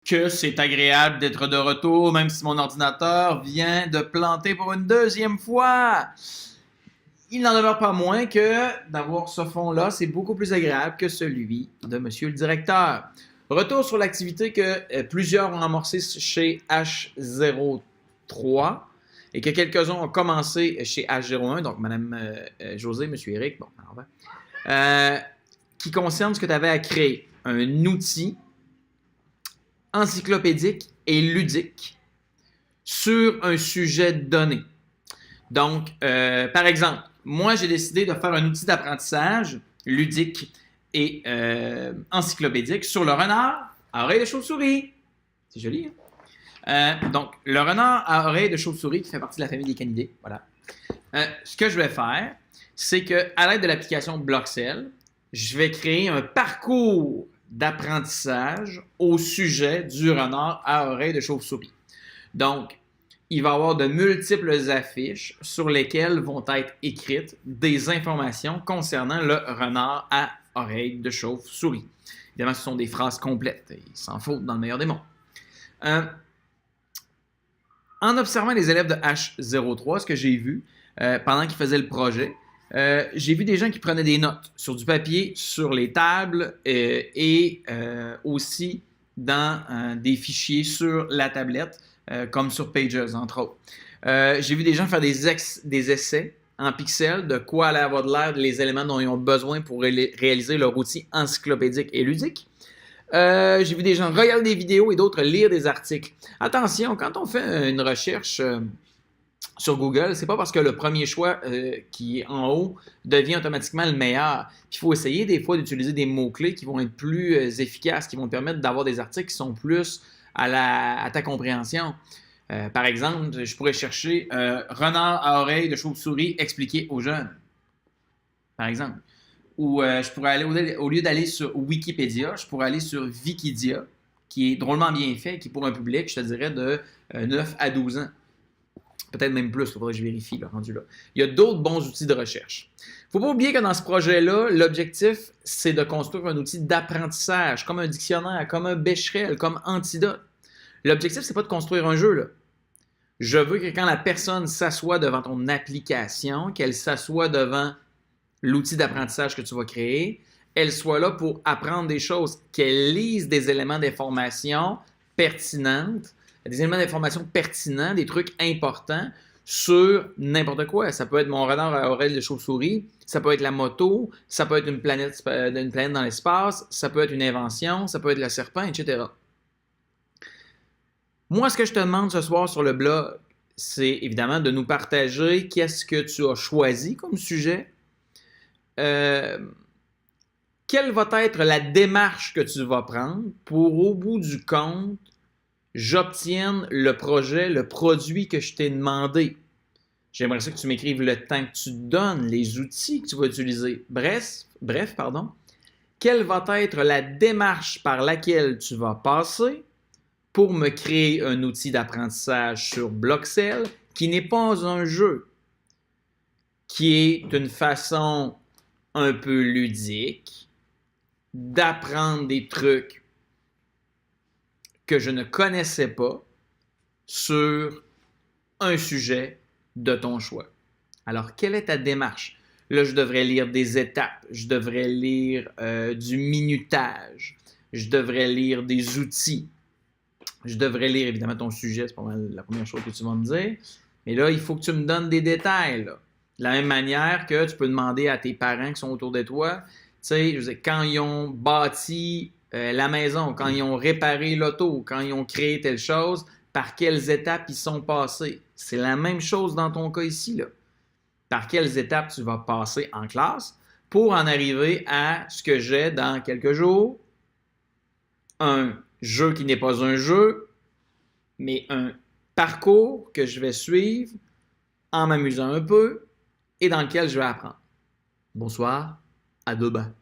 que c'est agréable d'être de retour, même si mon ordinateur vient de planter pour une deuxième fois. Il n'en demeure pas moins que d'avoir ce fond-là, c'est beaucoup plus agréable que celui de Monsieur le directeur. Retour sur l'activité que plusieurs ont amorcée chez H03 et que quelques-uns ont commencé chez H01, donc Mme José, M. Eric, bon, qui concerne ce que tu avais à créer, un outil encyclopédique et ludique sur un sujet donné. Donc, par exemple, moi, j'ai décidé de faire un outil d'apprentissage ludique et encyclopédique sur le renard à oreille de chauve-souris. C'est joli, hein? Donc, le renard à oreille de chauve-souris qui fait partie de la famille des canidés. Voilà. Ce que je vais faire, c'est qu'à l'aide de l'application Bloxel, je vais créer un parcours d'apprentissage au sujet du renard à oreille de chauve-souris. Donc, il va y avoir de multiples affiches sur lesquelles vont être écrites des informations concernant le renard à oreille de chauve-souris. Évidemment, ce sont des phrases complètes, et sans faute dans le meilleur des mondes. En observant les élèves de H03, ce que j'ai vu pendant qu'ils faisaient le projet, j'ai vu des gens qui prenaient des notes sur du papier, sur les tables et aussi dans des fichiers sur la tablette, comme sur Pages, entre autres. J'ai vu des gens faire des essais en pixels de quoi allait avoir de l'air les éléments dont ils ont besoin pour réaliser leur outil encyclopédique et ludique. J'ai vu des gens regarder des vidéos et d'autres lire des articles. Attention, quand on fait une recherche sur Google, c'est pas parce que le premier choix qui est en haut devient automatiquement le meilleur. Il faut essayer des fois d'utiliser des mots-clés qui vont être plus efficaces, qui vont te permettre d'avoir des articles qui sont plus à ta compréhension. Par exemple, je pourrais chercher renard à oreille de chauve-souris expliqué aux jeunes. Par exemple. Ou je pourrais aller, au lieu d'aller sur Wikipédia, je pourrais aller sur Wikidia, qui est drôlement bien fait, qui est pour un public, je te dirais, de 9 à 12 ans. Peut-être même plus, il faudrait que je vérifie, le rendu là. Il y a d'autres bons outils de recherche. Il ne faut pas oublier que dans ce projet-là, l'objectif, c'est de construire un outil d'apprentissage, comme un dictionnaire, comme un Becherel, comme Antidote. L'objectif, c'est pas de construire un jeu, là. Je veux que quand la personne s'assoit devant ton application, qu'elle s'assoit devant l'outil d'apprentissage que tu vas créer, elle soit là pour apprendre des choses, qu'elle lise des éléments d'information pertinentes, des éléments d'information pertinents, des trucs importants sur n'importe quoi. Ça peut être mon renard à oreille de chauve-souris, ça peut être la moto, ça peut être une planète dans l'espace, ça peut être une invention, ça peut être le serpent, etc. Moi, ce que je te demande ce soir sur le blog, c'est évidemment de nous partager qu'est-ce que tu as choisi comme sujet. Quelle va être la démarche que tu vas prendre pour, au bout du compte, j'obtienne le projet, le produit que je t'ai demandé. J'aimerais ça que tu m'écrives le temps que tu donnes, les outils que tu vas utiliser. Bref, quelle va être la démarche par laquelle tu vas passer pour me créer un outil d'apprentissage sur Bloxel qui n'est pas un jeu, qui est une façon un peu ludique d'apprendre des trucs que je ne connaissais pas sur un sujet de ton choix. Alors, quelle est ta démarche? Là, je devrais lire des étapes, je devrais lire du minutage, je devrais lire des outils, je devrais lire évidemment ton sujet, c'est pas mal la première chose que tu vas me dire. Mais là, il faut que tu me donnes des détails. Là. De la même manière que tu peux demander à tes parents qui sont autour de toi, tu sais, je veux dire, quand ils ont bâti la maison, quand ils ont réparé l'auto, quand ils ont créé telle chose, par quelles étapes ils sont passés. C'est la même chose dans ton cas ici, là. Par quelles étapes tu vas passer en classe pour en arriver à ce que j'ai dans quelques jours, un jeu qui n'est pas un jeu, mais un parcours que je vais suivre en m'amusant un peu et dans lequel je vais apprendre. Bonsoir, à demain.